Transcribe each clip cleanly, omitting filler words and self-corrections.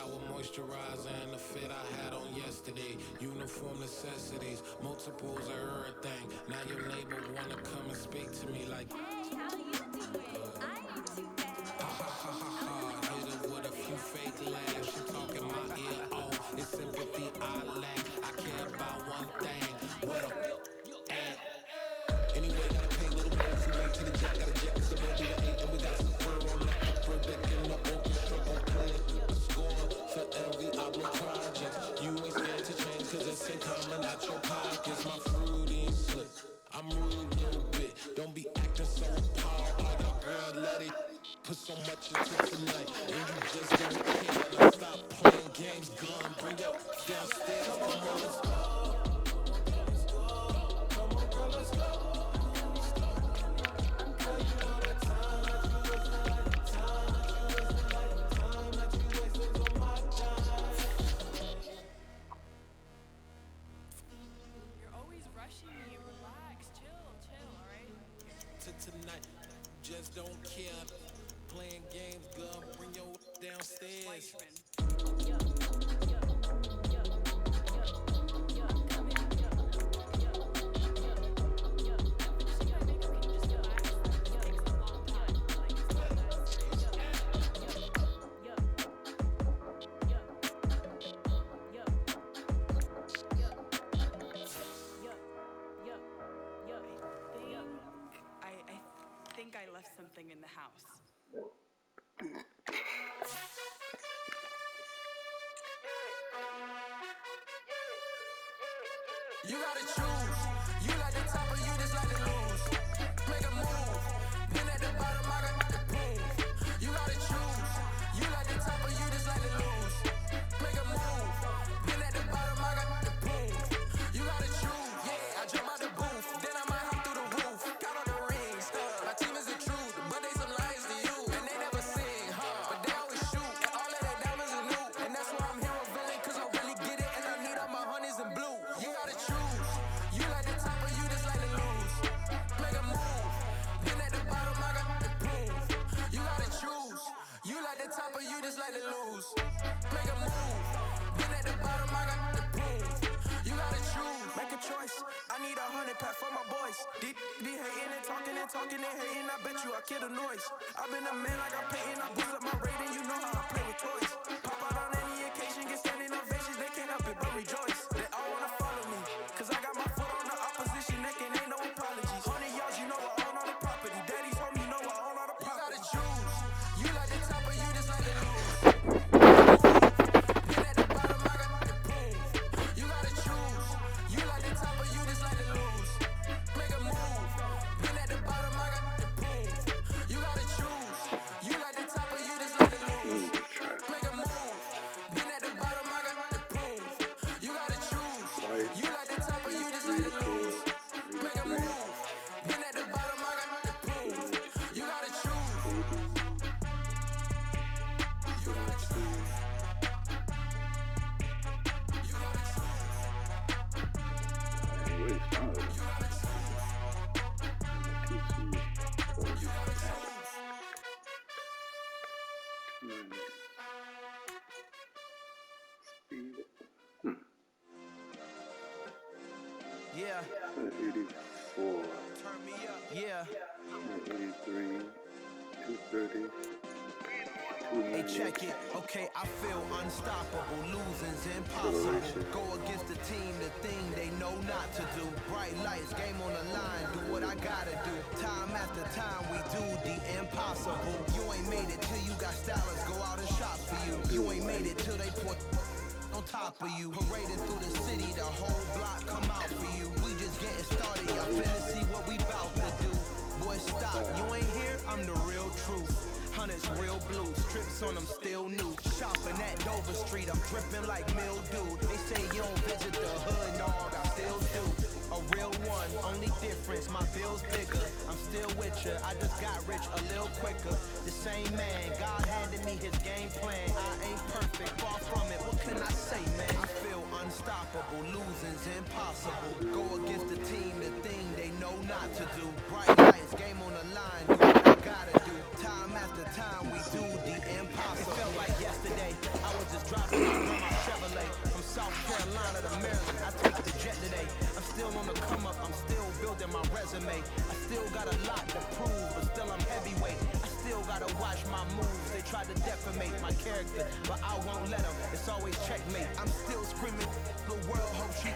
shower moisturizer and the fit I had on yesterday. Uniform necessities, multiples of everything. Now your neighbor wanna come and speak to me like, Hey, how you doing? I ain't too bad. ha ha ha ha ha. Hit her with a few fake laughs. She talking my ear off. It's sympathy I lack. I care about one thing. What a at. Anyway, gotta pay little more. If we make to the jack, got a jack. It's about to the 8 and we got some fur on the upper deck in the orchestra. Gon' play a score for every album project. You ain't scared to change cause it's in common out your pockets. My fruity and slick. I'm rude a little bit. Don't be acting so appalled. All y'all girl, let it put so much into tonight. And you just don't care. Now stop playing games, gun. Bring it downstairs. Come on, let's go. Come on, girl, let's go. You're always rushing me. Relax, chill, alright? Tonight, just don't care. Playing games, girl. Bring your downstairs. I think I left something in the house. You gotta choose. You like the top or you just like to lose. Make a move. Then at the bottom, I got the proof. You gotta choose. You like the top or you just like to lose. Make a move. Then at the bottom, I got the proof. You gotta choose. Yeah, I jump out the booth. Then I might hop through the roof. Count on the rings. My team is the truth, but they some liars to you. And they never sing, but they always shoot. And all of that diamonds are new. And that's why I'm here on villain, cause I really get it. And I need all my honeys in blue. You gotta choose. You like the top or you just like to lose. Make a move. Then at the bottom, I got the proof. You gotta choose. You like the top or you just like to lose. Make a move. Then at the bottom, I got the proof. You gotta choose. Make a choice. I need 100 pack for my boys. Be hating and talking and hating. I bet you I kill the noise. I've been a man like I'm painting. I boost up my rating. You know how I play with toys. Pop out on any occasion, get standing ovations. They can't help it but rejoice. They all wanna follow me, cause I got my foot on the opposition neck and ain't no apologies. 100 yards, you know I own all the property. Daddy's home, you know I own all the You property. gotta choose. You like the top or you just like to lose. Then at the bottom, I got the proof. You gotta choose. You like the top or you just like to lose. Make a move. Then at the bottom, I got the proof. You gotta choose. You like the top or you just like to lose. Make a move. Then at the bottom, I got the proof. You gotta choose. You like the top or you just like to lose. Make a move. Then at the bottom, I got the proof. You gotta choose. You gotta choose. You gotta choose. Yeah, 84, turn me up. Yeah. 83, 230, Hey, check it. Okay, I feel unstoppable. Losing's impossible. Go against the team, the thing they know not to do. Bright lights, game on the line. Do what I gotta do. Time after time, we do the impossible. You ain't made it till you got stylists go out and shop for you. You ain't made it till they put on top of you. Parading through the city, the whole block come out for you. We just getting started. Y'all finna see what we bout to do. Boy, stop. You ain't here, I'm the real truth. Hunters real blue, strips on them still new. Shopping at Dover Street, I'm dripping like mildew. They say you don't visit the hood, dog, I still do. A real one, only difference, my bill's bigger. I'm still with ya, I just got rich a little quicker. The same man, God handed me his game plan. I ain't perfect, far from it, what can I say, man? I feel unstoppable, losing's impossible. Go against the team, the thing they know not to do. Bright lights, game on the line, do what I gotta do. Time after time, we do the impossible. It felt like yesterday, I was just driving my resume. I still got a lot to prove, but still I'm heavyweight. I still gotta watch my moves. They try to defamate my character, but I won't let them. It's always checkmate. I'm still screaming, the world hope she.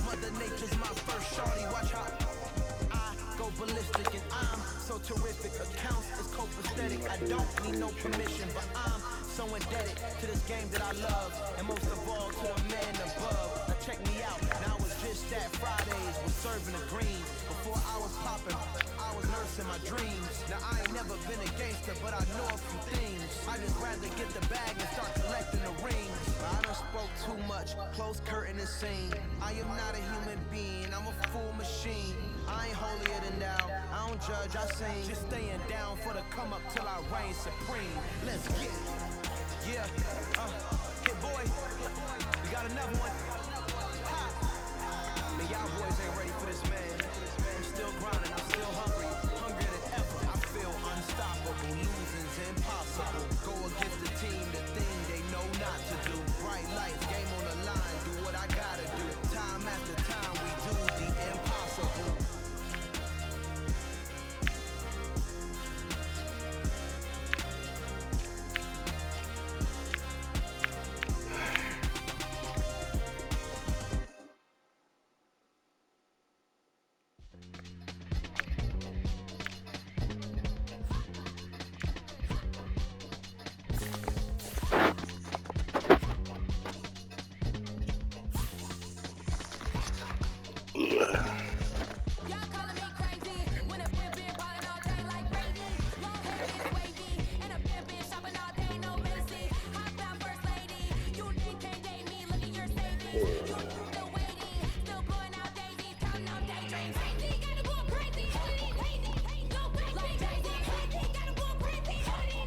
Mother Nature's my first shorty. Watch how I go ballistic, and I'm so terrific. Accounts is copacetic. I don't need no permission, but I'm so indebted to this game that I love, and most of all to the man above. Now check me out. Now it's just that Fridays was serving the green. Before I was popping, I was nursing my dreams. Now I ain't never been a gangster, but I know a few things. I just rather get the bag and start collecting the rings. I done spoke too much, close curtain and scene. I am not a human being, I'm a full machine. I ain't holier than thou, I don't judge, I sing. Just staying down for the come up till I reign supreme. Let's get it. Yeah, Hit Boy, we got another one. Ha! Man, y'all boys ain't ready for this, man. I'm still grinding, I'm still hungry, hungrier than ever. I feel unstoppable, losing's impossible. Go against the team, the thing they know not to do. Bright lights, game on the line, do what I gotta do. Time after time, we do the impossible. Y'all calling me crazy when a pimp been ballin' all day like crazy. Long hair is wavy and a pimp been shopping all day, no mercy. Hop out first lady, you think can't date me? Look at your savings, you still waiting, still blowing out daisies, counting out daydreams. Crazy, gotta go crazy, crazy, go crazy, like crazy, crazy, gotta go crazy, crazy,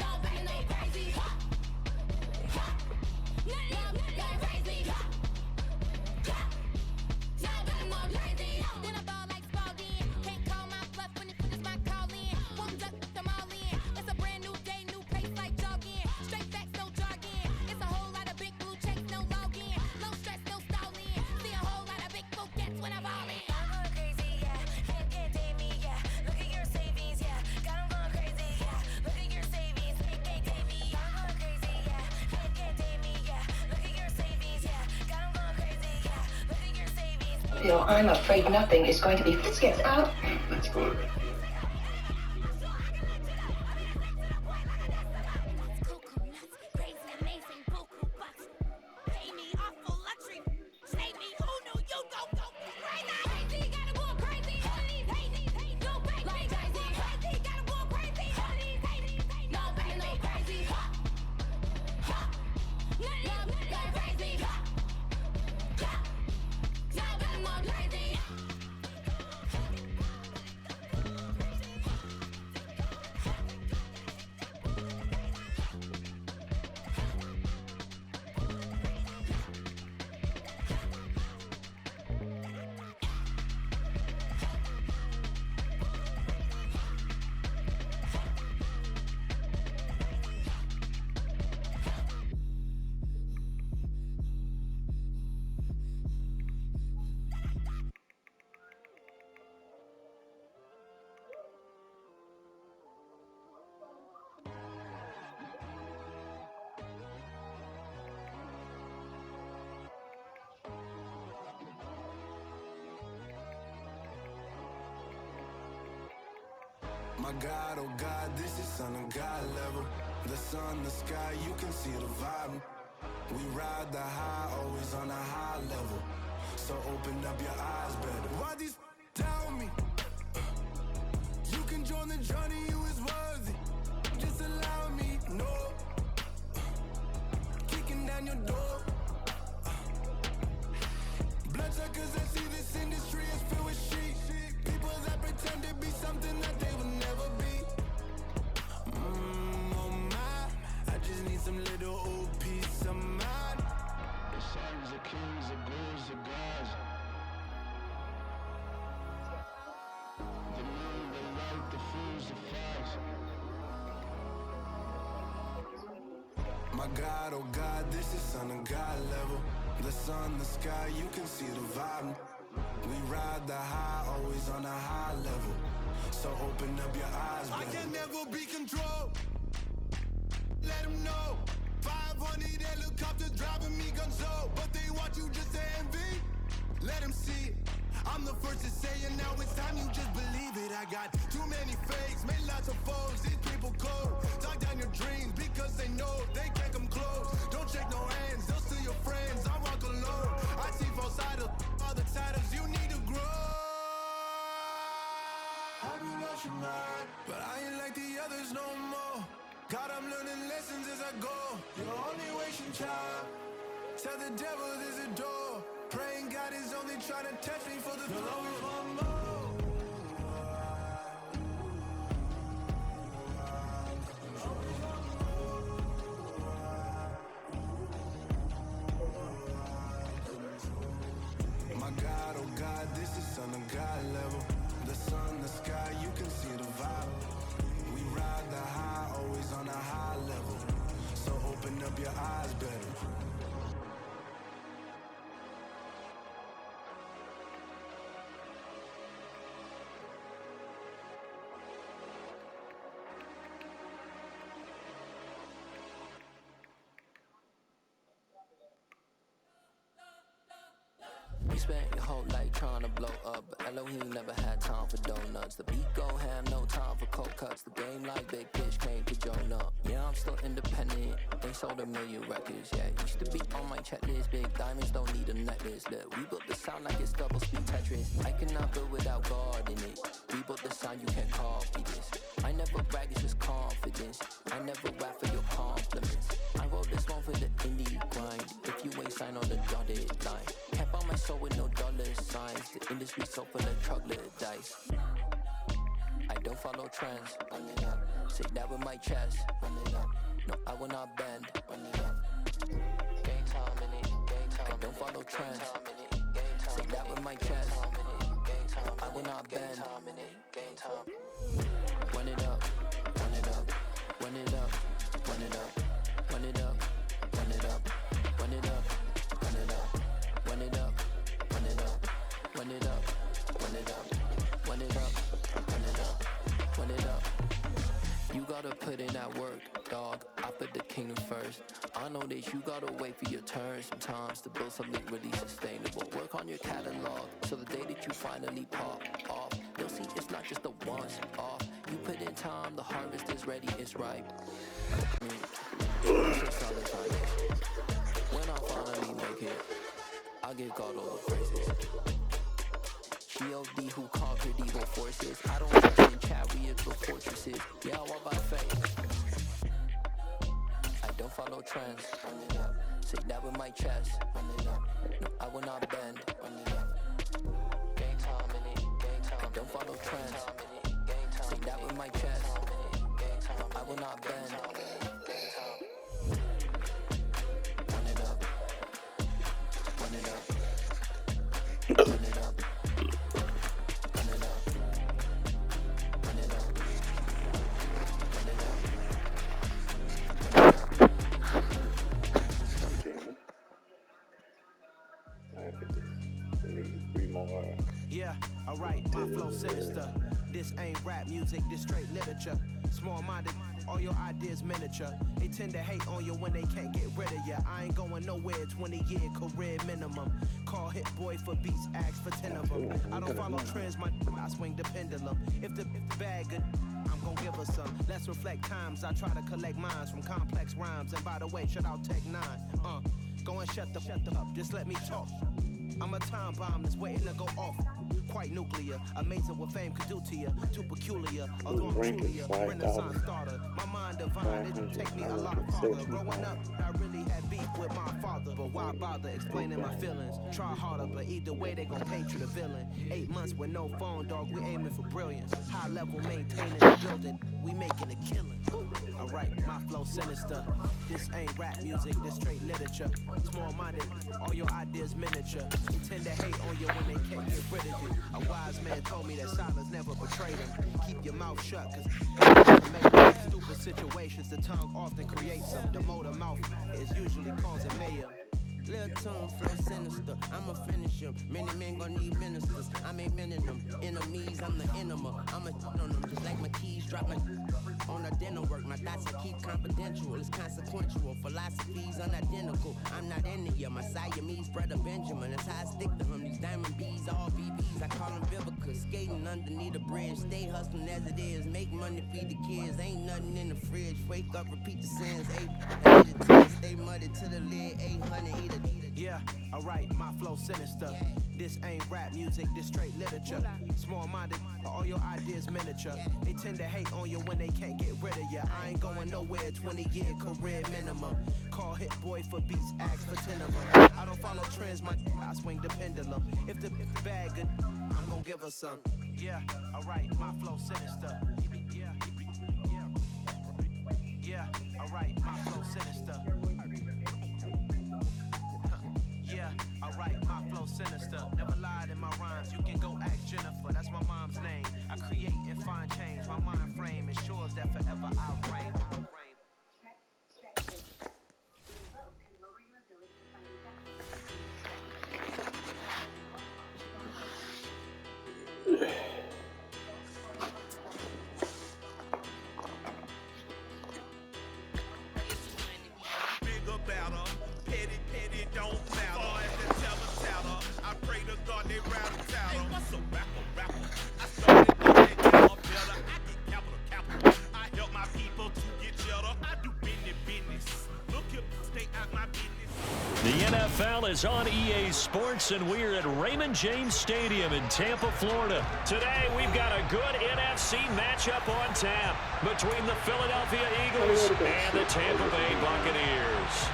no baby, no crazy, nothing, go crazy. Then I ball like Spalding. Can't call my bluff when it finishes my calling. Won't duck them all in. It's a brand new day, new pace like jogging. Straight facts, no jargon. It's a whole lot of big blue checks, no login. No stress, no stalling. See a whole lot of big forgets when I ball in. I'm going crazy, yeah. Can't date me, yeah. Look at your savings, yeah. Got 'em going crazy, yeah. Look at your savings, can't date me. I'm going crazy, yeah. Can't date me, yeah. Look at your savings, yeah. Got 'em going crazy, yeah. Look at your savings. Bill, I'm afraid nothing is going to be. Let's get out. Let's go. Crazy, amazing, buku bucks. Pay me awful luxury. Save me, who knew you go crazy? Crazy, gotta go crazy. Hey, go crazy. Like crazy, crazy, gotta go crazy. No baby, no crazy. Nothing, go crazy. No baby, no crazy. My God, oh God, this is son of God level. The sun, the sky, you can see the vibe. We ride the high, always on a high level. So open up your eyes better. Why these tell me? You can join the journey, you is worthy. Just allow me, no. Kicking down your door. Bloodsuckers that see this industry is filled with sheep. People that pretend to be something that they will never be. Oh my, I just need some little old peace of mind. The sons of kings, the ghouls, the gods. The moon, the light, the fools, the flies. My God, oh God, this is son of God level. The sun, the sky, you can see the vibe. We ride the high, always on a high level. So open up your eyes, baby. I can never be controlled. Let them know. 500 helicopters driving me gunzo, but they want you just to envy. Let them see it. I'm the first to say it, now it's time you just believe it. I got too many fakes, made lots of foes. These people cold. Talk down your dreams because they know they can't come close. Don't shake no hands, they'll steal your friends. I walk alone. I see both sides of all the titles. You need to grow. Have you lost your mind? But I ain't like the others no more. God, I'm learning lessons as I go. You're only wasting time. Tell the devil there's a door. Praying God is only trying to touch me for the throne. My God, oh God, this is on a God level. The sun, the sky, you can see the vibe. We ride the high, always on a high level. So open up your eyes better. You spent your whole life trying to blow up, but Elohim never had time for donuts. The beat go ham, no time for cold cuts. The game like Big Fish came to join up. Yeah, I'm still independent, they sold 1 million records. Yeah, used to be on my checklist. Big diamonds don't need a necklace. Look, we built the sound like it's double speed Tetris. I cannot build without God in it. We built the sound, you can't copy this. I never brag, it's just confidence. I never rap for your compliments. I wrote this one for the indie grind. If you ain't signed on the dotted line, can't buy my soul with no dollar signs. The industry so full of troglodytes. I don't follow trends. Run it up. Say that with my chest. Run it up. No, I will not bend. Run it up. Game time in it. Game time. I don't follow trends. Say that with my chest. I will not bend. Game time. Run it up. Run it up. Run it up. Run it up. Run it up. Run it up. Run it up. Run it up. Run it up. Run it up. Run it up. Run it up. Run it up. Run it up. Run it up. You gotta put in that work, dog. I put the kingdom first. I know that you gotta wait for your turn sometimes to build something really sustainable. Work on your catalog, so the day that you finally pop off, you'll see it's not just a once off. You put in time, the harvest is ready, it's ripe. It's a solid foundation. When I finally make it, I'll give God all the praises. G.O.D. who conquered evil forces. I don't trust in chariots or fortresses. Yeah, I walk by faith. I don't follow trends. Run it up. Say that with my chest. Run it up. No, I will not bend. Run it up. Game time in it. Game time. I don't follow trends. Say that with my chest. I will not bend. Run it up. Run it up. Run it up. Yeah, alright, my flow sinister. This ain't rap music, this straight literature. Small-minded, all your ideas miniature. They tend to hate on you when they can't get rid of you. I ain't going nowhere, 20-year career minimum. Call Hit Boy for beats, ask for 10 of them. I don't follow trends, I swing the pendulum. If the bag good, I'm gon' give her some. Let's reflect times, I try to collect minds from complex rhymes. And by the way, shout out Tech 9. Go and shut the up, just let me talk. I'm a time bomb that's waiting to go off. Quite nuclear, amazing what fame could do to you. Too peculiar, although I'm truly a renaissance starter. My mind divine, it didn't take me a lot farther. Growing up, I really had beef with my father. But why bother explaining my feelings? Try harder, but either way they gon' paint you the villain. 8 months with no phone, dog, we aiming for brilliance. High level maintaining the building, we making a killing. Alright, my flow sinister. This ain't rap music, this straight literature. Small-minded, all your ideas miniature. Tend to hate on you when they can't get rid of you. A wise man told me that silence never betrayed him. Keep your mouth shut, cause stupid situations the tongue often creates them. The motor mouth is usually causing mayhem. Lil' tune, flow sinister. I'ma finish him. Many men gon' need ministers. I make men in them. Enemies, I'm the enema. I'ma on them just like my keys. Drop my on a dinner work. My thoughts I keep confidential. It's consequential. Philosophies unidentical. I'm not into you. My Siamese brother Benjamin. That's how I stick to him. These diamond bees, all BBs. I call them Vivica. Skating underneath the bridge. Stay hustling as it is. Make money, feed the kids. Ain't nothing in the fridge. Wake up, repeat the sins. 8 stay muddy to the lid. 800 eat a. Yeah, alright, my flow sinister. This ain't rap music, this straight literature. Small-minded, all your ideas miniature. They tend to hate on you when they can't get rid of you. I ain't going nowhere, 20-year career minimum. Call Hit Boy for beats, ask for 10 of them. I don't follow trends, I swing the pendulum. If the bag good, I'm gonna give her some. Yeah, alright, my flow sinister. Yeah, alright, my flow sinister. Yeah, alright, my flow sinister. Never lied in my rhymes, you can go ask Jennifer, that's my mom's name. I create and find change, my mind frame ensures that forever I'll reign. Bigger, better, petty, don't matter. As the teller, I pray to God they rattle tattle. Hey, what's a rapper? I started to get more better. I get capital. I help my people to get cheddar. I do business. Look here, stay out my business. The NFL is on EA Sports, and we're at Raymond James Stadium in Tampa, Florida. Today, we've got a good NFC matchup on tap between the Philadelphia Eagles and the Tampa Bay Buccaneers.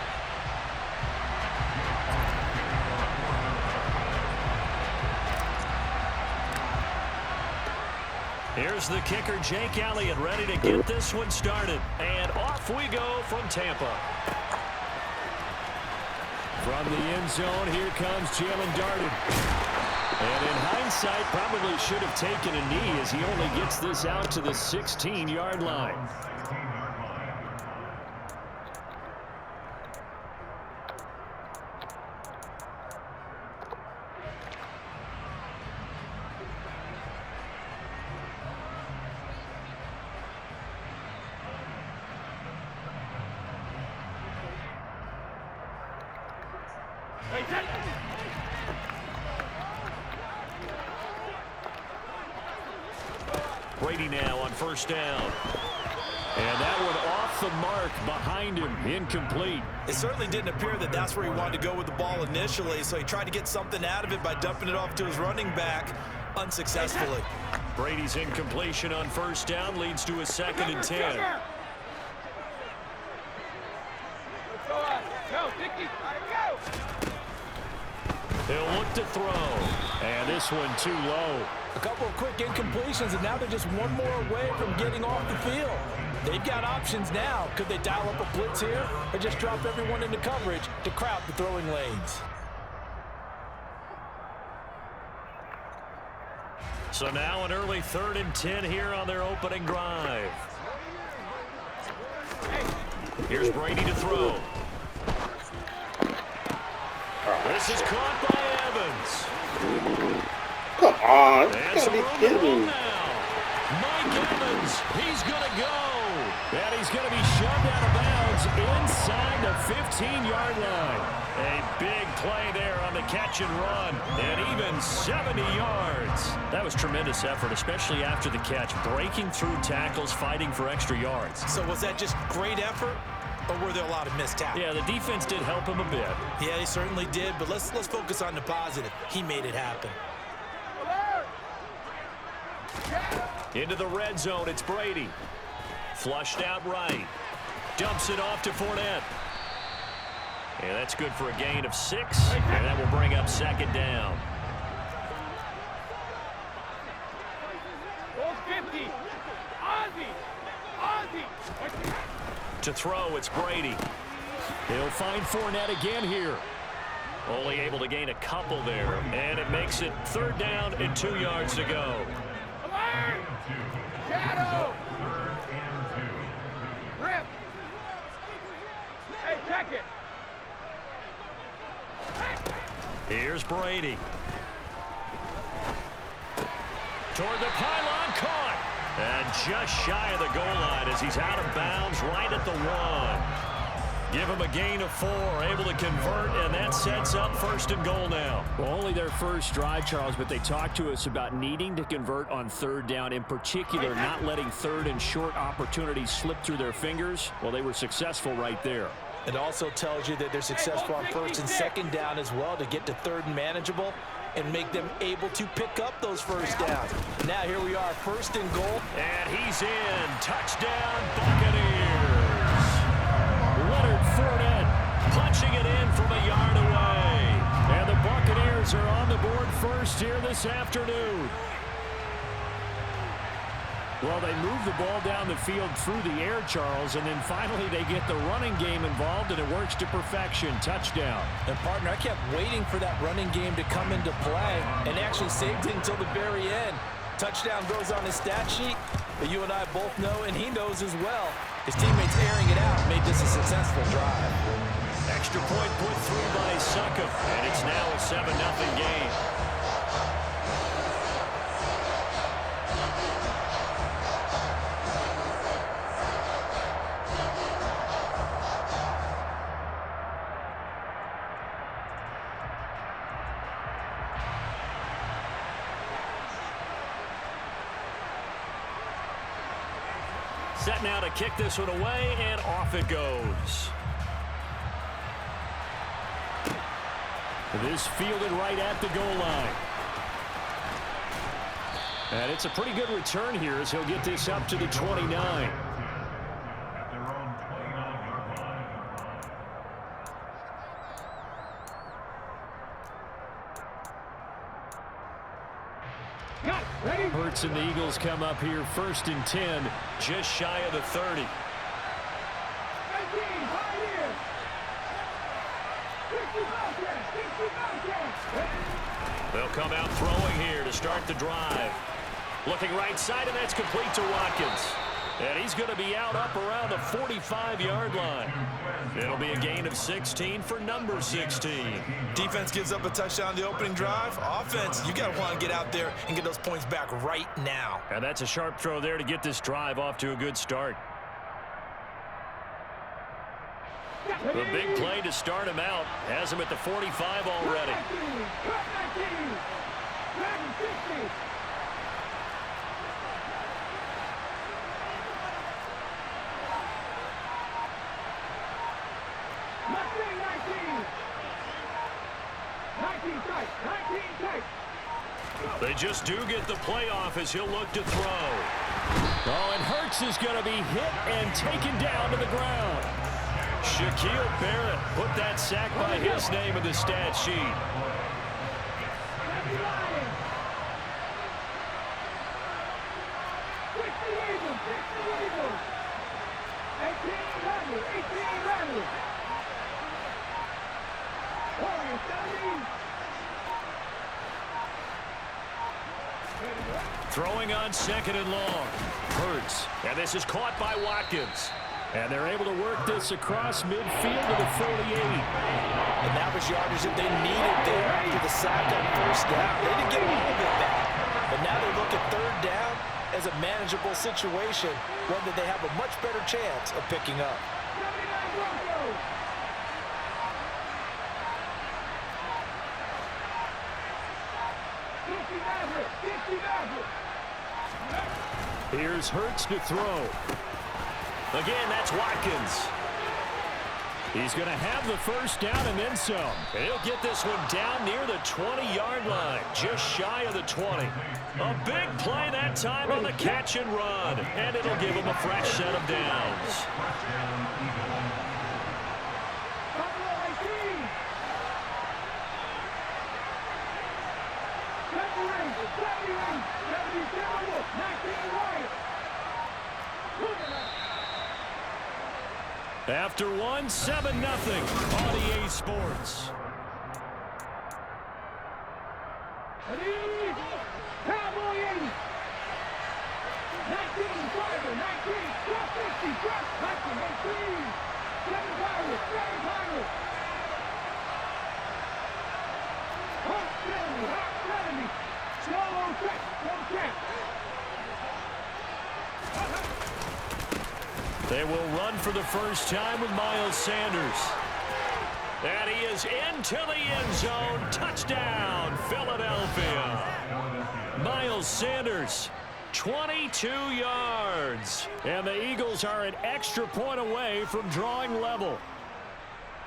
Here's the kicker, Jake Elliott, ready to get this one started. And off we go from Tampa. From the end zone, here comes Jalen Darden. And in hindsight, probably should have taken a knee as he only gets this out to the 16-yard line. Brady now on first down. And that one off the mark behind him, incomplete. It certainly didn't appear that that's where he wanted to go with the ball initially, so he tried to get something out of it by dumping it off to his running back unsuccessfully. Brady's incompletion on first down leads to a 2nd and 10. He'll look to throw, and this one too low. A couple of quick incompletions, and now they're just one more away from getting off the field. They've got options now. Could they dial up a blitz here, or just drop everyone into coverage to crowd the throwing lanes? So now an early 3rd and 10 here on their opening drive. Here's Brady to throw. This is caught by Evans. Come on, you gotta be kidding me. Mike Evans, he's going to go. And he's going to be shoved out of bounds inside the 15-yard line. A big play there on the catch and run, and even 70 yards. That was tremendous effort, especially after the catch, breaking through tackles, fighting for extra yards. So was that just great effort, or were there a lot of missed tackles? Yeah, the defense did help him a bit. Yeah, he certainly did, but let's focus on the positive. He made it happen. Into the red zone, it's Brady. Flushed out right. Dumps it off to Fournette. And that's good for a gain of 6, and that will bring up 2nd down. To throw, it's Brady. He'll find Fournette again here. Only able to gain a couple there, and it makes it 3rd down and 2 yards to go. Shadow! Rip! Hey, check it! Here's Brady. Toward the pylon, caught. And just shy of the goal line as he's out of bounds right at the 1. Give him a gain of 4, able to convert, and that sets up 1st and goal now. Well, only their first drive, Charles, but they talked to us about needing to convert on 3rd down, in particular not letting 3rd and short opportunities slip through their fingers. Well, they were successful right there. It also tells you that they're successful on 1st and 2nd down as well to get to 3rd and manageable and make them able to pick up those 1st downs. Now here we are, 1st and goal. And he's in. Touchdown, Buccaneers. Leonard Fournette punching it in from a yard away. And the Buccaneers are on the board first here this afternoon. Well, they move the ball down the field through the air, Charles, and then finally they get the running game involved, and it works to perfection. Touchdown. And, partner, I kept waiting for that running game to come into play and actually saved it until the very end. Touchdown goes on his stat sheet, but you and I both know, and he knows as well, his teammates airing it out made this a successful drive. Extra point put through by Succop, and it's now a 7-0 game. Set now to kick this one away, and off it goes. This fielded right at the goal line. And it's a pretty good return here as he'll get this up to the 29. Hurts and the Eagles come up here 1st and 10, just shy of the 30. They'll come out throwing here to start the drive. Looking right side, and that's complete to Watkins. And he's going to be out up around the 45-yard line. It'll be a gain of 16 for number 16. Defense gives up a touchdown the opening drive. Offense, you got to want to get out there and get those points back right now. And that's a sharp throw there to get this drive off to a good start. The big play to start him out has him at the 45 already. They just do get the playoff as he'll look to throw. Oh, and Hurts is going to be hit and taken down to the ground. Shaquille Barrett put that sack by his name in the stat sheet. Throwing on 2nd and long. Hurts. And this is caught by Watkins. And they're able to work this across midfield to the 48. And that was yardage that they needed there after the sack on 1st down. They didn't get all of it back. But now they look at 3rd down as a manageable situation, one that they have a much better chance of picking up. Here's Hurts to throw. Again, that's Watkins. He's going to have the 1st down and then some. And he'll get this one down near the 20-yard line, just shy of the 20. A big play that time on the catch and run, and it'll give him a fresh set of downs. After one, 7-0 on EA Sports. Cowboy 80. 19, driver, 19, 1250, drop, 19, 7 Pirates, 7 Pirates. They will run for the first time with Miles Sanders. And he is into the end zone. Touchdown, Philadelphia. Miles Sanders, 22 yards. And the Eagles are an extra point away from drawing level.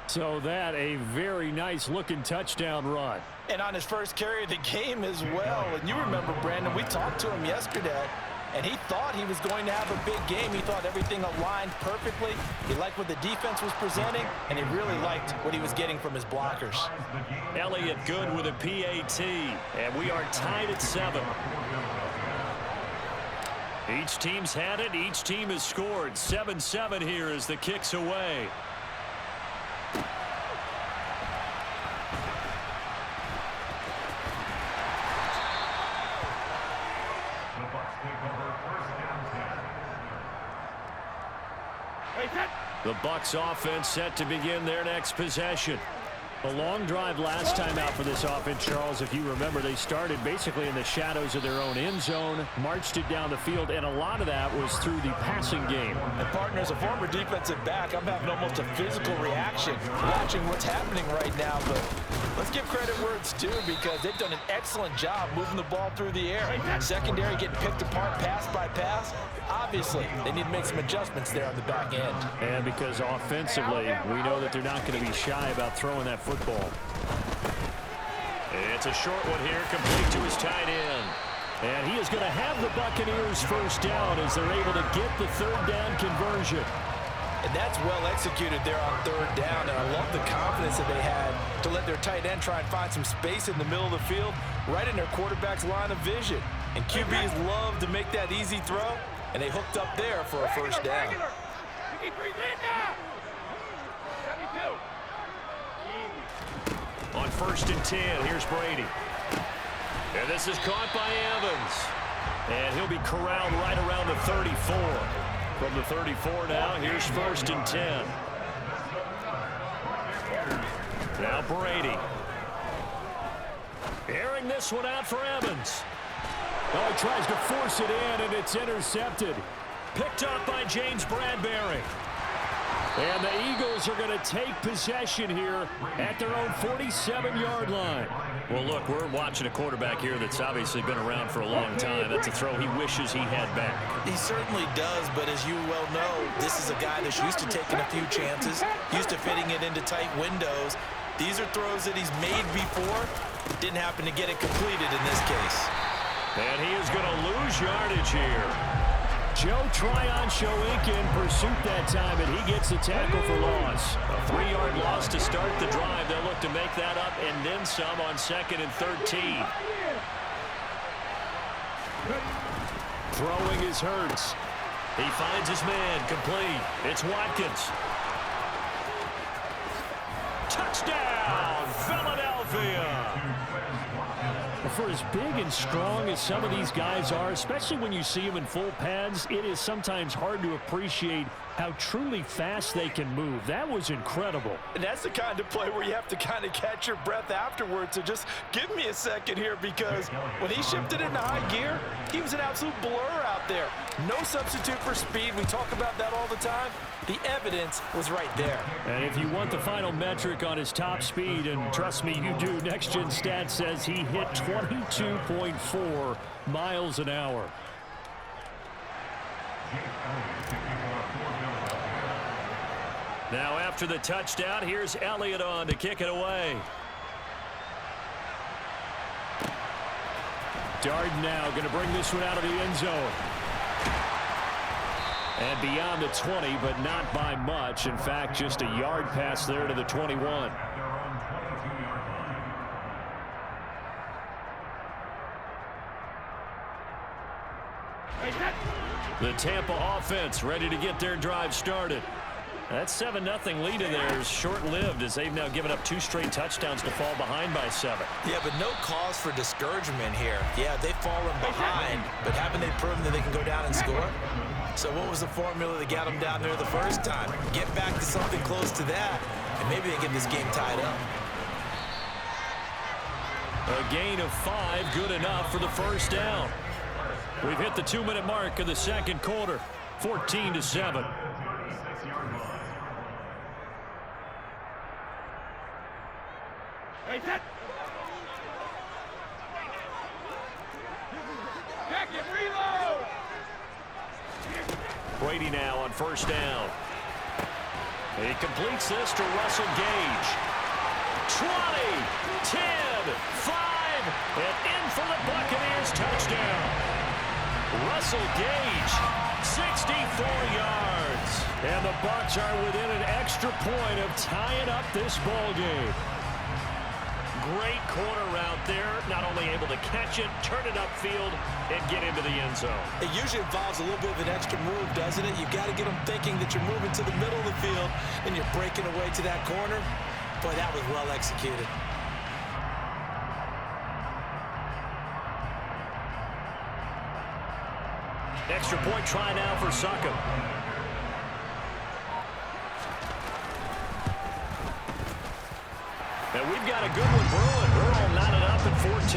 So that a very nice looking touchdown run. And on his first carry of the game as well. And you remember, Brandon, we talked to him yesterday, and he thought he was going to have a big game. He thought everything aligned perfectly. He liked what the defense was presenting, and he really liked what he was getting from his blockers. Elliott good with a PAT, and we are tied at 7. Each team's had it. Each team has scored. 7-7 here as the kick's away. The Bucs offense set to begin their next possession. A long drive last time out for this offense, Charles. If you remember, they started basically in the shadows of their own end zone, marched it down the field, and a lot of that was through the passing game. And partner, as a former defensive back, I'm having almost a physical reaction watching what's happening right now. But let's give credit where it's due, because they've done an excellent job moving the ball through the air. Secondary getting picked apart pass by pass. Obviously, they need to make some adjustments there on the back end. And because offensively, we know that they're not going to be shy about throwing that football. It's a short one here, complete to his tight end. And he is going to have the Buccaneers first down as they're able to get the third down conversion. And that's well executed there on third down, and I love the confidence that they had to let their tight end try and find some space in the middle of the field, right in their quarterback's line of vision. And QBs love to make that easy throw, and they hooked up there for a first down. On 1st and 10, here's Brady. And this is caught by Evans. And he'll be corralled right around the 34. From the 34 now, here's 1st and 10. Now Brady. Airing this one out for Evans. Oh, he tries to force it in, and it's intercepted. Picked up by James Bradbury. And the Eagles are going to take possession here at their own 47-yard line. Well, look, we're watching a quarterback here that's obviously been around for a long time. That's a throw he wishes he had back. He certainly does, but as you well know, this is a guy that's used to taking a few chances, used to fitting it into tight windows. These are throws that he's made before. Didn't happen to get it completed in this case. And he is going to lose yardage here. Joe Tryon-Shoyinka in pursuit that time, and he gets the tackle for loss. A 3-yard loss to start the drive. They'll look to make that up and then some on 2nd and 13. Throwing is Hurts. He finds his man, complete. It's Watkins. Touchdown, Philadelphia! For as big and strong as some of these guys are, especially when you see them in full pads, it is sometimes hard to appreciate how truly fast they can move. That was incredible. And that's the kind of play where you have to kind of catch your breath afterwards. So just give me a second here, because when he shifted into high gear, he was an absolute blur out there. No substitute for speed. We talk about that all the time. The evidence was right there. And if you want the final metric on his top speed, and trust me, you do, Next Gen Stats says he hit 22.4 miles an hour. Now after the touchdown, here's Elliott on to kick it away. Darden now going to bring this one out of the end zone. And beyond the 20, but not by much. In fact, just a yard pass there to the 21. The Tampa offense ready to get their drive started. That 7-0 lead in there is short-lived, as they've now given up 2 straight touchdowns to fall behind by 7. Yeah, but no cause for discouragement here. Yeah, they've fallen behind, but haven't they proven that they can go down and score? So what was the formula that got them down there the first time? Get back to something close to that, and maybe they get this game tied up. A gain of 5, good enough for the first down. We've hit the 2-minute mark of the second quarter, 14-7. Brady now on first down. He completes this to Russell Gage. 20, 10, 5, and in for the Buccaneers touchdown. Russell Gage, 64 yards. And the Bucs are within an extra point of tying up this ball game. Great corner route there. Not only able to catch it, turn it upfield, and get into the end zone. It usually involves a little bit of an extra move, doesn't it? You've got to get them thinking that you're moving to the middle of the field and you're breaking away to that corner. Boy, that was well executed. Extra point try now for Succop. And we've got a good one brewing. Earl knotted up at 14.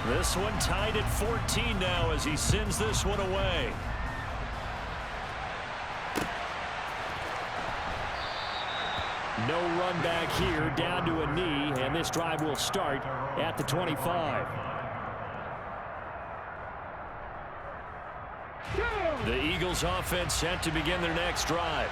This one tied at 14 now as he sends this one away. No run back here, down to a knee, and this drive will start at the 25. The Eagles offense set to begin their next drive.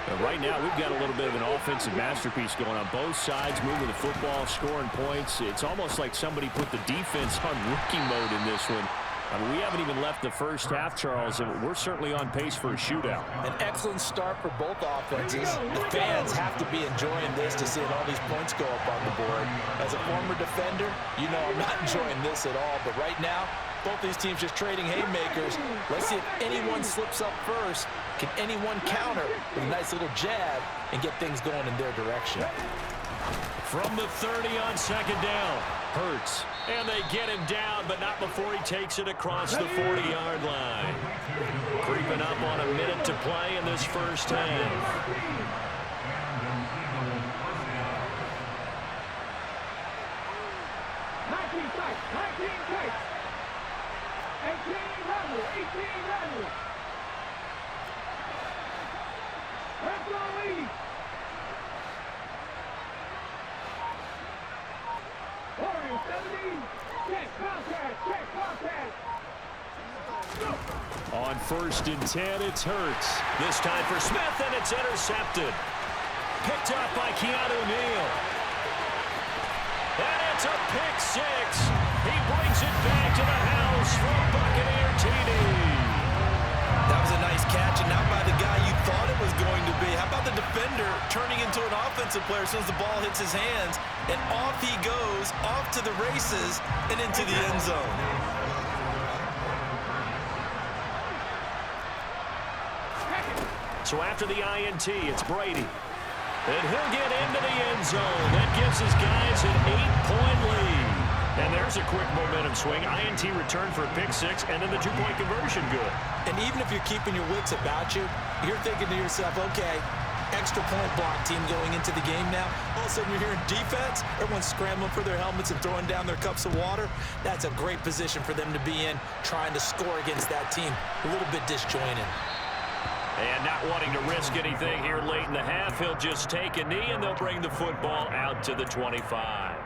But right now, we've got a little bit of an offensive masterpiece going on both sides, moving the football, scoring points. It's almost like somebody put the defense on rookie mode in this one. I mean, we haven't even left the first half, Charles, and we're certainly on pace for a shootout. An excellent start for both offenses. The fans have to be enjoying this to seeing all these points go up on the board. As a former defender, you know I'm not enjoying this at all. But right now, both these teams just trading haymakers. Let's see if anyone slips up first. Can anyone counter with a nice little jab and get things going in their direction? From the 30 on second down, Hurts. And they get him down, but not before he takes it across the 40-yard line. Creeping up on a minute to play in this first half. 18 On first and 10, it's Hurts. This time for Smith, and it's intercepted. Picked up by Keanu Neal. And it's a pick six. He brings it back to the house for Buccaneer TD. That was a nice catch, and not by the guy you thought it was going to be. How about the defender turning into an offensive player as soon as the ball hits his hands, and off he goes, off to the races, and into the end zone. So after the INT, it's Brady. And he'll get into the end zone. That gives his guys an 8-point lead. And there's a quick momentum swing. INT return for a pick six, and then the two-point conversion good. And even if you're keeping your wits about you, you're thinking to yourself, okay, extra point block team going into the game now. All of a sudden you're hearing defense. Everyone's scrambling for their helmets and throwing down their cups of water. That's a great position for them to be in, trying to score against that team. A little bit disjointed. And not wanting to risk anything here late in the half, he'll just take a knee, and they'll bring the football out to the 25.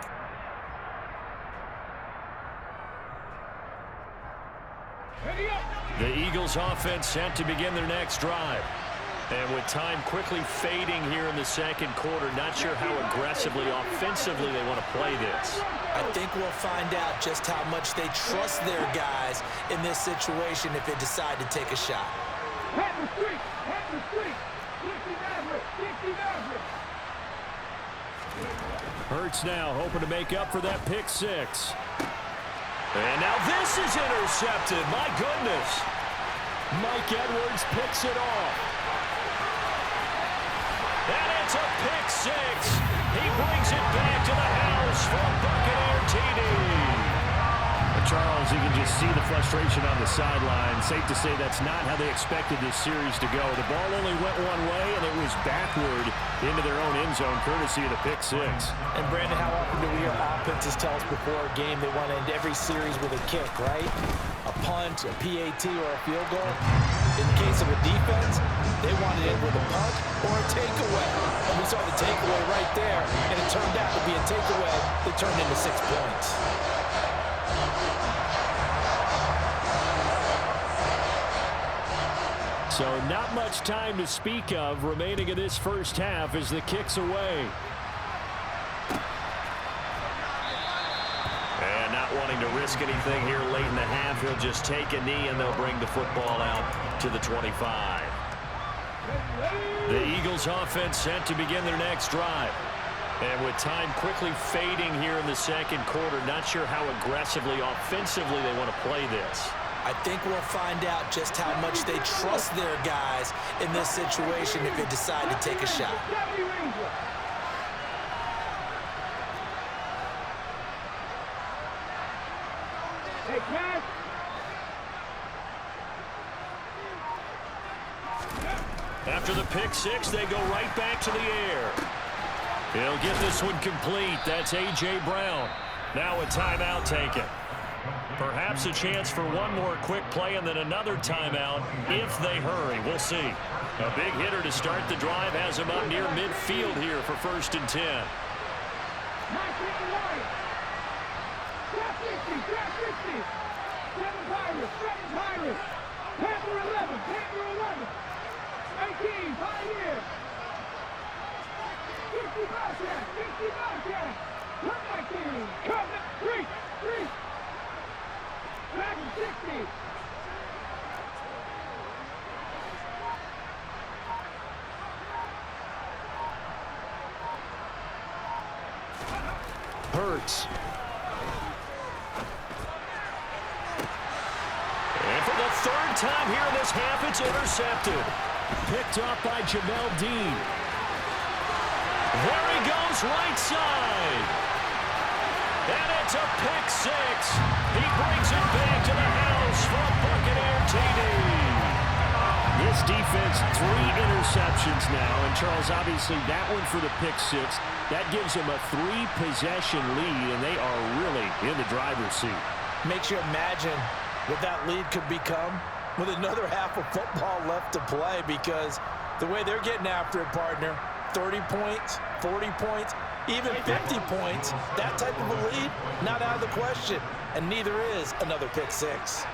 The Eagles offense set to begin their next drive. And with time quickly fading here in the second quarter, not sure how aggressively, offensively they want to play this. I think we'll find out just how much they trust their guys in this situation if they decide to take a shot. Hurts now hoping to make up for that pick six. And now this is intercepted. My goodness. Mike Edwards picks it off. And it's a pick six. He brings it back to the house for Buccaneer TD. Charles, you can just see the frustration on the sideline. Safe to say that's not how they expected this series to go. The ball only went one way, and it was backward into their own end zone, courtesy of the pick six. And, Brandon, how often do we hear offenses tell us before a game they want to end every series with a kick, right? A punt, a PAT, or a field goal. In the case of a defense, they want to end with a punt or a takeaway. And we saw the takeaway right there, and it turned out to be a takeaway that turned into 6 points. So not much time to speak of remaining in this first half as the kick's away. And not wanting to risk anything here late in the half, he'll just take a knee and they'll bring the football out to the 25. The Eagles offense set to begin their next drive. And with time quickly fading here in the second quarter, not sure how aggressively, offensively they want to play this. I think we'll find out just how much they trust their guys in this situation if they decide to take a shot. After the pick six, they go right back to the air. He'll get this one complete. That's A.J. Brown. Now a timeout taken. Perhaps a chance for one more quick play and then another timeout if they hurry. We'll see. A big hitter to start the drive has him up near midfield here for 1st and 10. Hurts. And for the 3rd time here in this half, it's intercepted. Picked off by Jamel Dean. There he goes, right side. And it's a pick six. He brings it back to the house for a Buccaneer TD. This defense, 3 interceptions now. And, Charles, obviously that one for the pick six. That gives them a 3-possession lead, and they are really in the driver's seat. Makes you imagine what that lead could become with another half of football left to play, because the way they're getting after it, partner, 30 points, 40 points, even 50 points, that type of a lead, not out of the question. And neither is another pick six.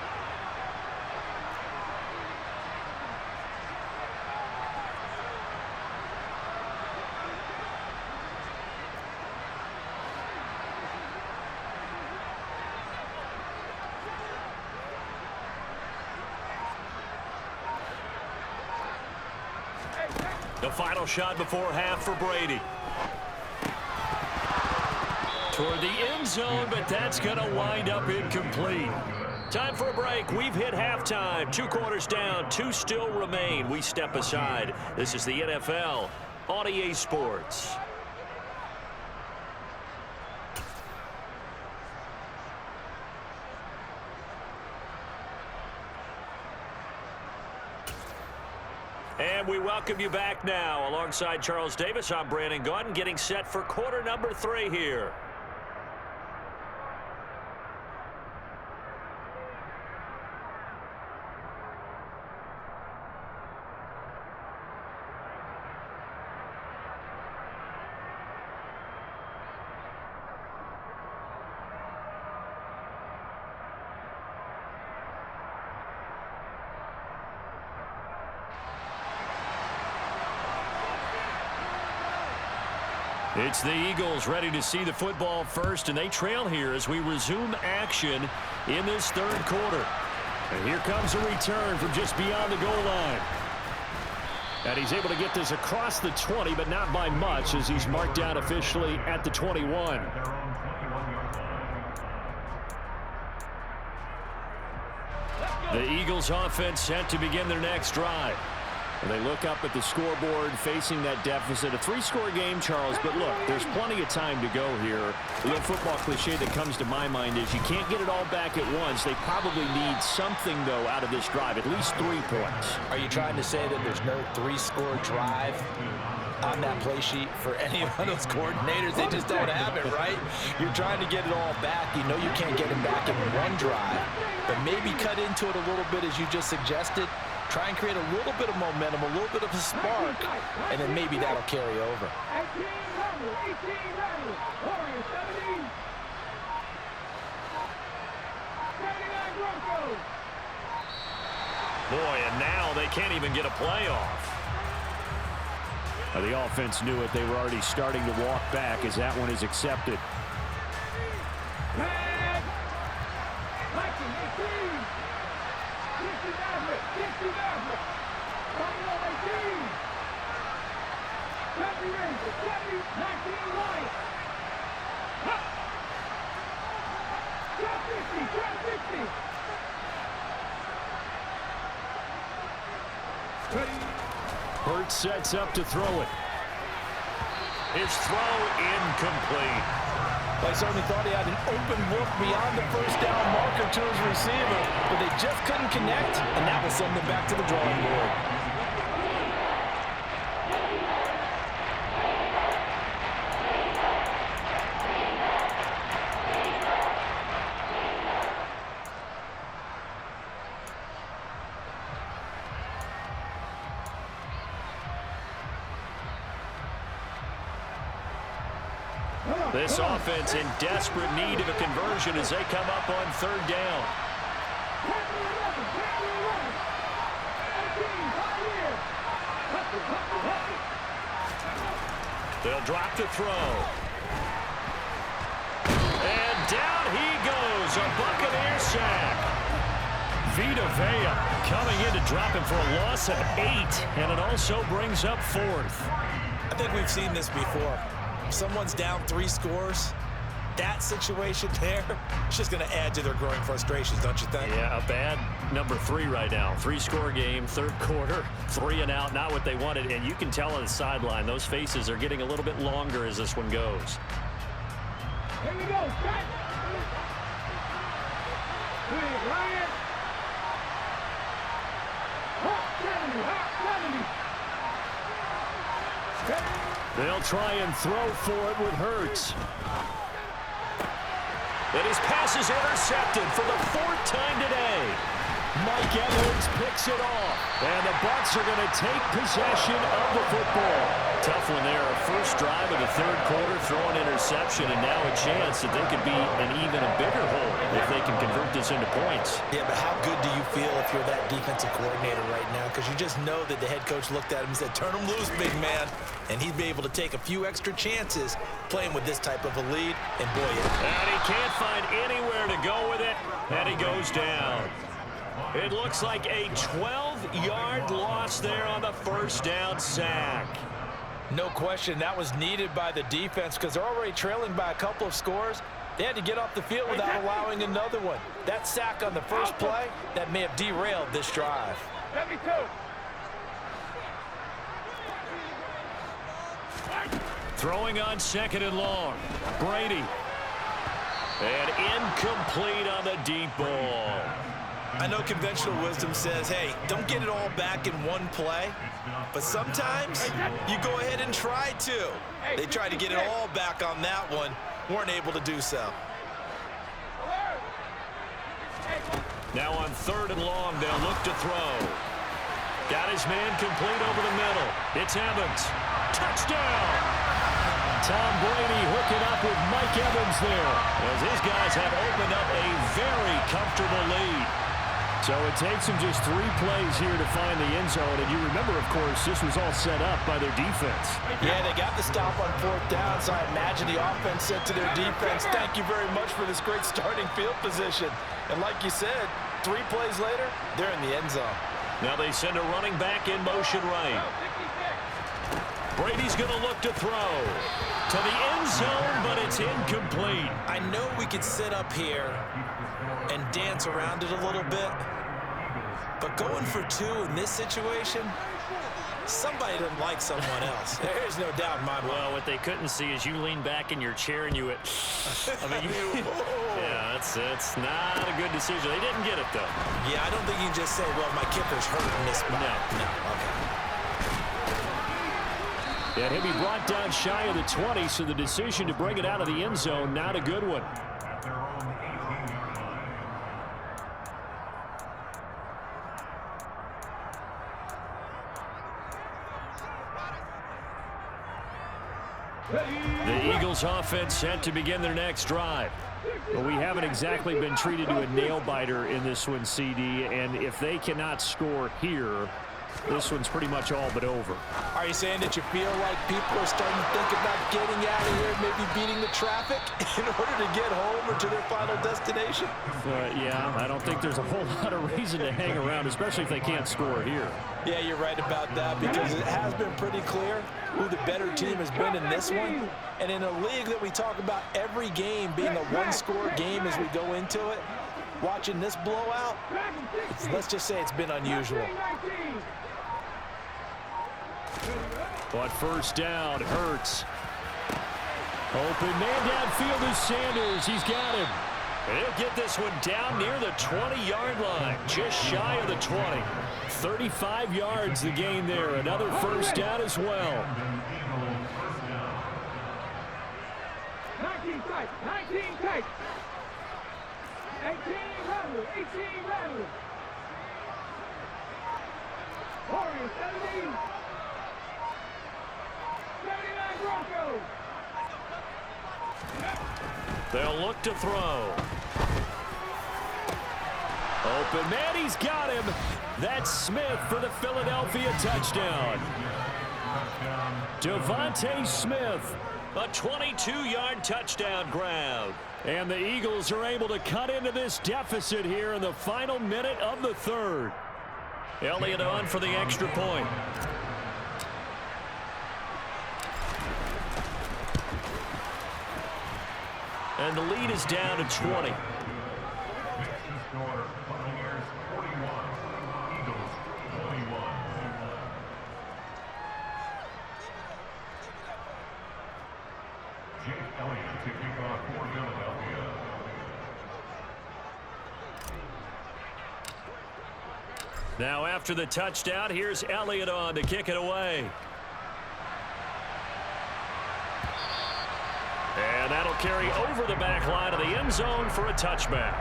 The final shot before half for Brady. Toward the end zone, but that's going to wind up incomplete. Time for a break. We've hit halftime. 2 quarters down, 2 still remain. We step aside. This is the NFL on EA Sports. And we welcome you back now. Alongside Charles Davis, I'm Brandon Gaudin, getting set for quarter number 3 here. It's the Eagles ready to see the football first, and they trail here as we resume action in this 3rd quarter. And here comes a return from just beyond the goal line. And he's able to get this across the 20, but not by much, as he's marked out officially at the 21. The Eagles offense set to begin their next drive. They look up at the scoreboard facing that deficit. A 3-score game, Charles, but look, there's plenty of time to go here. The little football cliche that comes to my mind is you can't get it all back at once. They probably need something, though, out of this drive, at least 3 points. Are you trying to say that there's no 3-score drive on that play sheet for any of those coordinators? They just don't have it, right? You're trying to get it all back. You know you can't get it back in one drive, but maybe cut into it a little bit as you just suggested. Try and create a little bit of momentum, a little bit of a spark, and then maybe that'll carry over. Boy, and now they can't even get a playoff. The offense knew it. They were already starting to walk back as that one is accepted. Hurts sets up to throw it. His throw incomplete. They certainly thought he had an open look beyond the first down marker to his receiver, but they just couldn't connect, and that will send them back to the drawing board. This offense in desperate need of a conversion as they come up on 3rd down. They'll drop the throw. And down he goes, a Buccaneer sack. Vita Vea coming in to drop him for a loss of 8, and it also brings up 4th. I think we've seen this before. Someone's down 3 scores, that situation there, it's just going to add to their growing frustrations, don't you think? Yeah, a bad number 3 right now. 3-score game, 3rd quarter, 3 and out, not what they wanted. And you can tell on the sideline, those faces are getting a little bit longer as this one goes. Here we go, set. Ryan. They'll try and throw for it with Hurts. And his pass is intercepted for the 4th time today. Mike Evans picks it off. And the Bucs are going to take possession of the football. Tough one there. First drive of the 3rd quarter, throw an interception, and now a chance that they could be an even a bigger hole if they can convert this into points. Yeah, but how good do you feel if you're that defensive coordinator right now? Because you just know that the head coach looked at him and said, turn him loose, big man. And he'd be able to take a few extra chances playing with this type of a lead. And boy, and he can't find anywhere to go with it, and he goes down. It looks like a 12-yard loss there on the 1st down sack. No question, that was needed by the defense because they're already trailing by a couple of scores. They had to get off the field without allowing another one. That sack on the first play, that may have derailed this drive. 72. Throwing on 2nd and long. Brady. And incomplete on the deep ball. I know conventional wisdom says, hey, don't get it all back in one play. But sometimes you go ahead and try to. They tried to get it all back on that one. Weren't able to do so. Now on 3rd and long, they'll look to throw. Got his man complete over the middle. It's Evans. Touchdown! Tom Brady hooking up with Mike Evans there, as his guys have opened up a very comfortable lead. So it takes them just 3 plays here to find the end zone. And you remember, of course, this was all set up by their defense. Yeah, they got the stop on 4th down, so I imagine the offense said to their defense, thank you very much for this great starting field position. And like you said, 3 plays later, they're in the end zone. Now they send a running back in motion right. Brady's going to look to throw to the end zone, but it's incomplete. I know we could sit up here and dance around it a little bit, but going for 2 in this situation, Somebody doesn't like someone else. There's no doubt in my mind. Well, what they couldn't see is you lean back in your chair and you went, I mean, yeah, it's not a good decision. They didn't get it, though. Yeah, I don't think you can just say, well, my kicker's hurt in this spot. No, okay. And he'll be brought down shy of the 20, so the decision to bring it out of the end zone, not a good one. The Eagles offense set to begin their next drive. But we haven't exactly been treated to a nail-biter in this one, CD, and if they cannot score here, this one's pretty much all but over. Are you saying that you feel like people are starting to think about getting out of here, maybe beating the traffic in order to get home or to their final destination? Yeah, I don't think there's a whole lot of reason to hang around, especially if they can't score here. Yeah, you're right about that, because it has been pretty clear who the better team has been in this one. And in a league that we talk about every game being a one-score game as we go into it, watching this blowout, let's just say it's been unusual. But first down, Hurts. Open man downfield is Sanders. He's got him. And he'll get this one down near the 20-yard line, just shy of the 20. 35 yards the gain there. Another first down as well. 19 tight, 19 tight. 18 rattlers, 18 rattlers. Warriors, 17. 79 Broncos. They'll look to throw. Open man, he's got him. That's Smith for the Philadelphia touchdown. Devontae Smith, a 22-yard touchdown grab. And the Eagles are able to cut into this deficit here in the final minute of the third. Elliott on for the extra point. And the lead is down to 20. Now after the touchdown, here's Elliott on to kick it away. And that'll carry over the back line of the end zone for a touchback.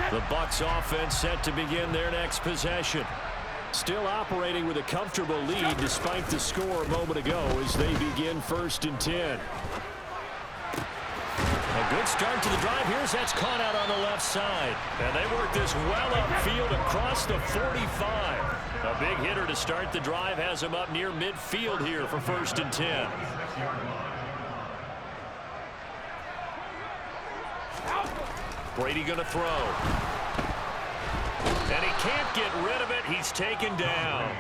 The Bucs offense set to begin their next possession. Still operating with a comfortable lead despite the score a moment ago as they begin 1st and 10. A good start to the drive. Here's that's caught out on the left side. And they work this well upfield across the 45. A big hitter to start the drive has him up near midfield here for 1st and 10. Brady going to throw. And he can't get rid of it. He's taken down.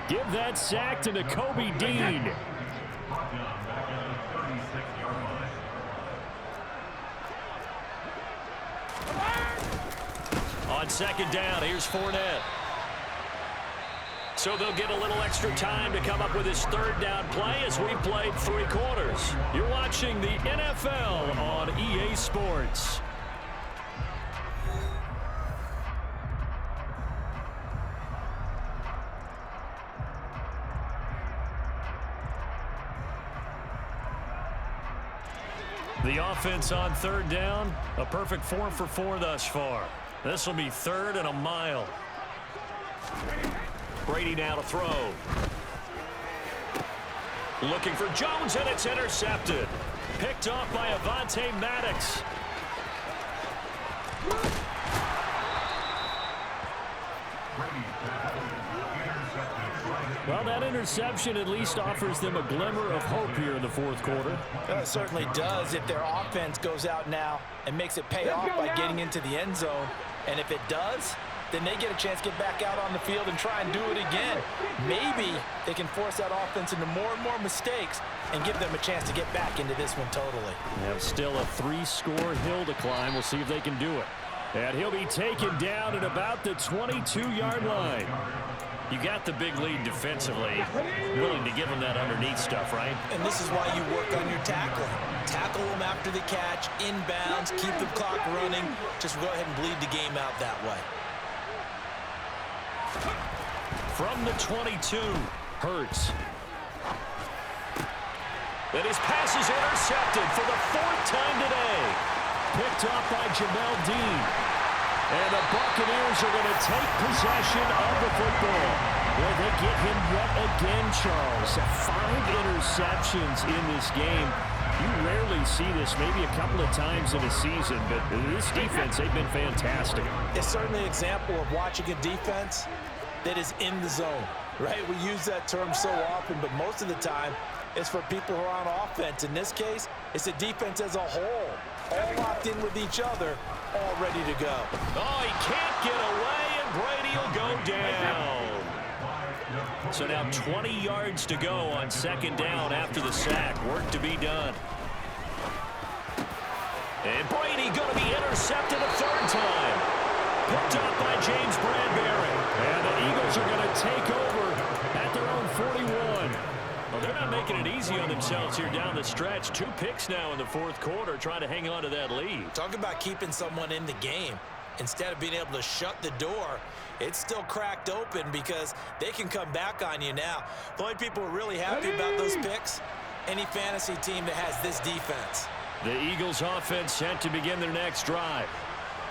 Give that sack to Nakobe Dean. On 2nd down, here's Fournette. So they'll get a little extra time to come up with his 3rd down play as we played 3 quarters. You're watching the NFL on EA Sports. The offense on 3rd down, a perfect 4 for 4 thus far. This will be 3rd and a mile. Brady now to throw. Looking for Jones, and it's intercepted. Picked off by Avonte Maddox. Well, that interception at least offers them a glimmer of hope here in the 4th quarter. Well, it certainly does if their offense goes out now and makes it pay off by getting into the end zone. And if it does, then they get a chance to get back out on the field and try and do it again. Maybe they can force that offense into more and more mistakes and give them a chance to get back into this one totally. Yeah, still a 3-score hill to climb. We'll see if they can do it. And he'll be taken down at about the 22-yard line. You got the big lead defensively, willing to give them that underneath stuff, right? And this is why you work on your tackling. Tackle them after the catch, inbounds, keep the clock running. Just go ahead and bleed the game out that way. From the 22, Hurts. And his pass is intercepted for the 4th time today. Picked off by Jamel Dean. And the Buccaneers are going to take possession of the football. Well, they get him yet again, Charles. 5 interceptions in this game. You rarely see this, maybe a couple of times in a season, but this defense, they've been fantastic. It's certainly an example of watching a defense that is in the zone, right? We use that term so often, but most of the time, it's for people who are on offense. In this case, it's a defense as a whole, all locked in with each other, all ready to go. Oh, he can't get away, and Brady will go down. So now 20 yards to go on 2nd down after the sack. Work to be done. And Brady going to be intercepted a 3rd time. Picked up by James Bradbury. And the Eagles are going to take over at their own 41. Well, they're not making it easy on themselves here down the stretch. 2 picks now in the 4th quarter, trying to hang on to that lead. Talk about keeping someone in the game. Instead of being able to shut the door, it's still cracked open because they can come back on you now. The only people who are really happy about those picks, any fantasy team that has this defense. The Eagles offense set to begin their next drive.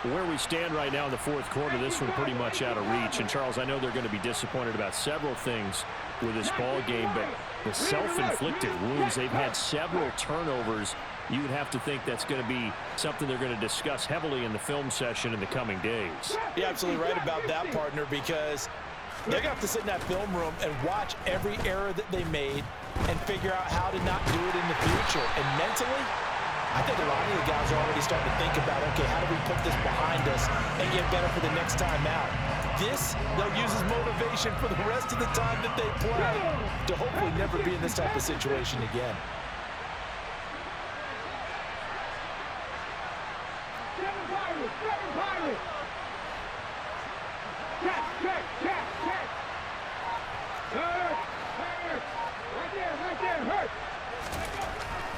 Where we stand right now in the 4th quarter, this one pretty much out of reach. And, Charles, I know they're going to be disappointed about several things with this ball game, but the self-inflicted wounds, they've had several turnovers. You would have to think that's going to be something they're going to discuss heavily in the film session in the coming days. You're absolutely right about that, partner, because they're going to have to sit in that film room and watch every error that they made and figure out how to not do it in the future. And mentally, I think a lot of the guys are already starting to think about, okay, how do we put this behind us and get better for the next time out? This, they'll use as motivation for the rest of the time that they play to hopefully never be in this type of situation again.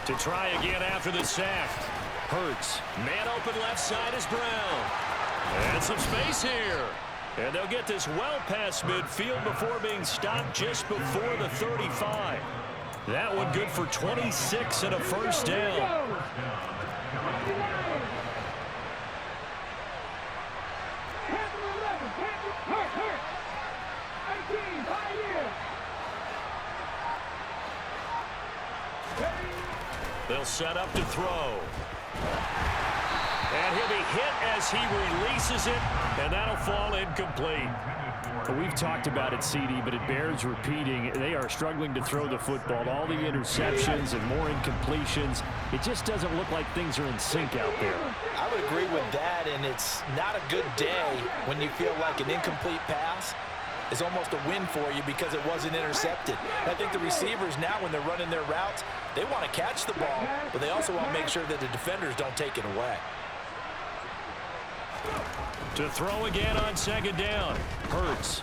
To try again after the sack. Hurts. Man open left side is Brown. And some space here. And they'll get this well past midfield before being stopped just before the 35. That one good for 26 and a 1st down. They'll set up to throw. And he'll be hit as he releases it, and that'll fall incomplete. We've talked about it, CD, but it bears repeating. They are struggling to throw the football. All the interceptions and more incompletions. It just doesn't look like things are in sync out there. I would agree with that, and it's not a good day when you feel like an incomplete pass is almost a win for you because it wasn't intercepted. And I think the receivers now, when they're running their routes, they want to catch the ball, but they also want to make sure that the defenders don't take it away. To throw again on 2nd down. Hurts.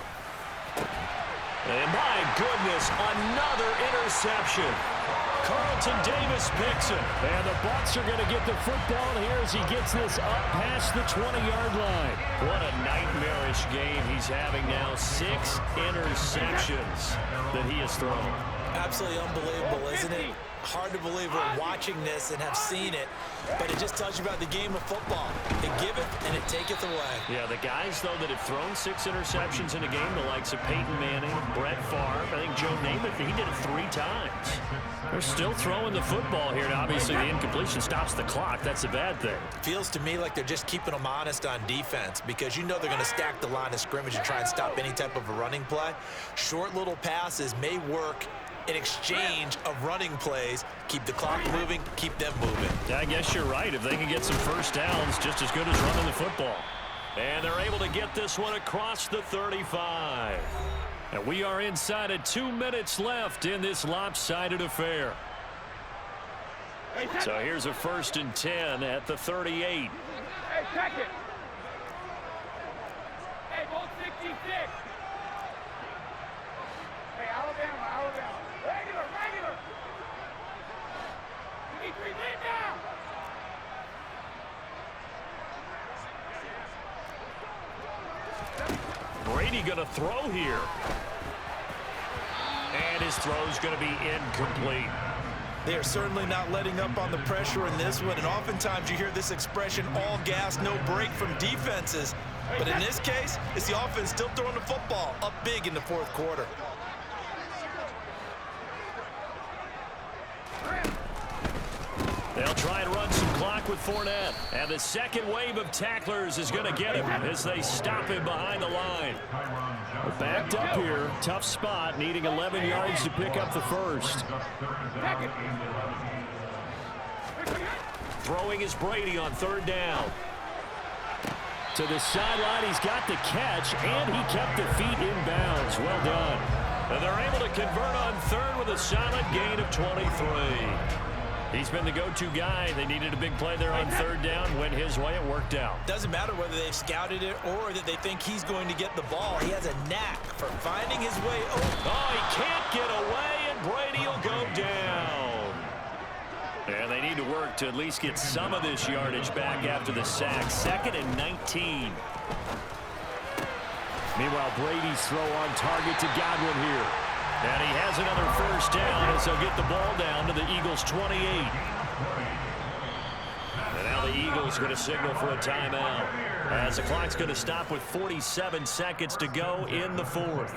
And my goodness, another interception. Carlton Davis picks it. And the Bucs are going to get the football here as he gets this up past the 20-yard line. What a nightmarish game he's having now. 6 interceptions that he has thrown. Absolutely unbelievable, isn't it? Hard to believe we're watching this and have seen it, but it just tells you about the game of football. It giveth and it taketh away. Yeah, the guys, though, that have thrown 6 interceptions in a game, the likes of Peyton Manning, Brett Favre, I think Joe Namath, he did it 3 times. They're still throwing the football here, and obviously the incompletion stops the clock. That's a bad thing. Feels to me like they're just keeping them honest on defense because you know they're going to stack the line of scrimmage and try and stop any type of a running play. Short little passes may work in exchange of running plays. Keep the clock moving, keep them moving. Yeah, I guess you're right. If they can get some 1st downs, just as good as running the football. And they're able to get this one across the 35. And we are inside of 2 minutes left in this lopsided affair. So here's a 1st and 10 at the 38. Hey, check it. Hey, ball 66. Hey, Alabama. Regular. You need 3 men now. Brady going to throw here. And his throw's going to be incomplete. They are certainly not letting up on the pressure in this one, and oftentimes you hear this expression, all gas, no break from defenses. But in this case, it's the offense still throwing the football up big in the 4th quarter. They'll try and run some clock with Fournette. And the second wave of tacklers is going to get him as they stop him behind the line. Backed up here. Tough spot. Needing 11 yards to pick up the first. Throwing is Brady on 3rd down. To the sideline. He's got the catch, and he kept the feet in bounds. Well done. And they're able to convert on 3rd with a solid gain of 23. He's been the go-to guy. They needed a big play there on 3rd down. Went his way. It worked out. Doesn't matter whether they've scouted it or that they think he's going to get the ball. He has a knack for finding his way open. Oh, he can't get away, and Brady will go down. And they need to work to at least get some of this yardage back after the sack. 2nd and 19. Meanwhile, Brady's throw on target to Godwin here. And he has another 1st down as they'll get the ball down to the Eagles' 28. And now the Eagles going to signal for a timeout as the clock's going to stop with 47 seconds to go in the 4th.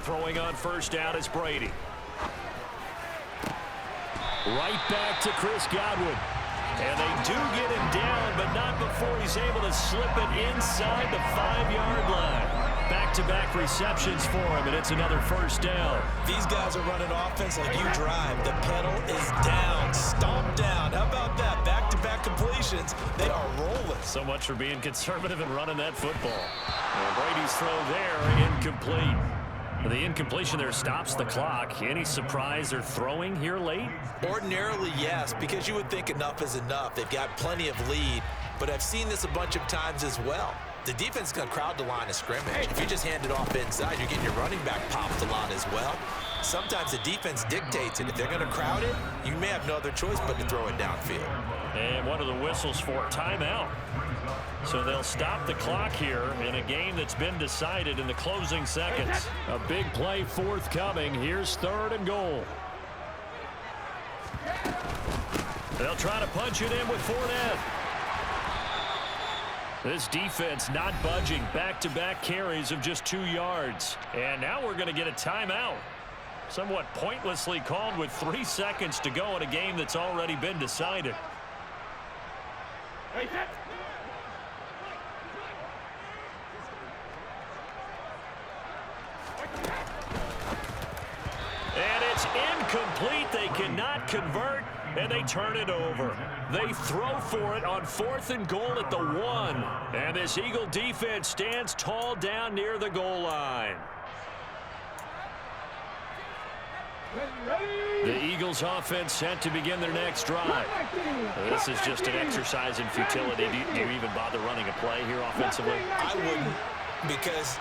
Throwing on 1st down is Brady. Right back to Chris Godwin. And they do get him down, but not before he's able to slip it inside the 5-yard line. Back-to-back receptions for him, and it's another 1st down. These guys are running offense like you drive. The pedal is down, stomp down. How about that? Back-to-back completions. They are rolling. So much for being conservative and running that football. And Brady's throw there, incomplete. The incompletion there stops the clock. Any surprise they're throwing here late? Ordinarily, yes, because you would think enough is enough. They've got plenty of lead, but I've seen this a bunch of times as well. The defense is going to crowd the line of scrimmage. If you just hand it off inside, you're getting your running back popped a lot as well. Sometimes the defense dictates it. If they're going to crowd it, you may have no other choice but to throw it downfield. And one of the whistles for timeout. So they'll stop the clock here in a game that's been decided in the closing seconds. A big play forthcoming. Here's 3rd and goal. They'll try to punch it in with Fournette. This defense not budging. Back-to-back carries of just 2 yards. And now we're going to get a timeout. Somewhat pointlessly called with 3 seconds to go in a game that's already been decided. And it's incomplete. They cannot convert, and they turn it over. They throw for it on 4th and goal at the 1. And this Eagle defense stands tall down near the goal line. The Eagles offense set to begin their next drive. This is just an exercise in futility. Do you even bother running a play here offensively? I wouldn't, because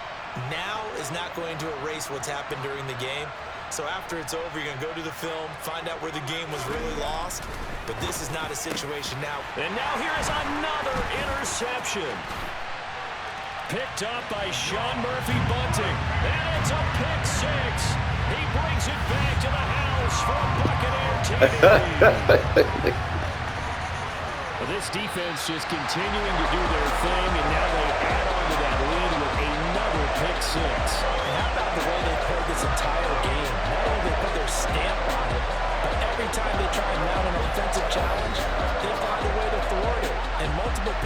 now is not going to erase what's happened during the game. So after it's over, you're going to go to the film, find out where the game was really lost. But this is not a situation now. And now here is another interception. Picked up by Sean Murphy-Bunting. And it's a pick 6. He brings it back to the house for a Buccaneer TD. This defense just continuing to do their thing, and now they add on to that lead with another pick 6. And how about the way they played this entire game? Not only they put their stamp on it, but every time they try and mount an offensive challenge, they find a way to thwart it. And multiple pick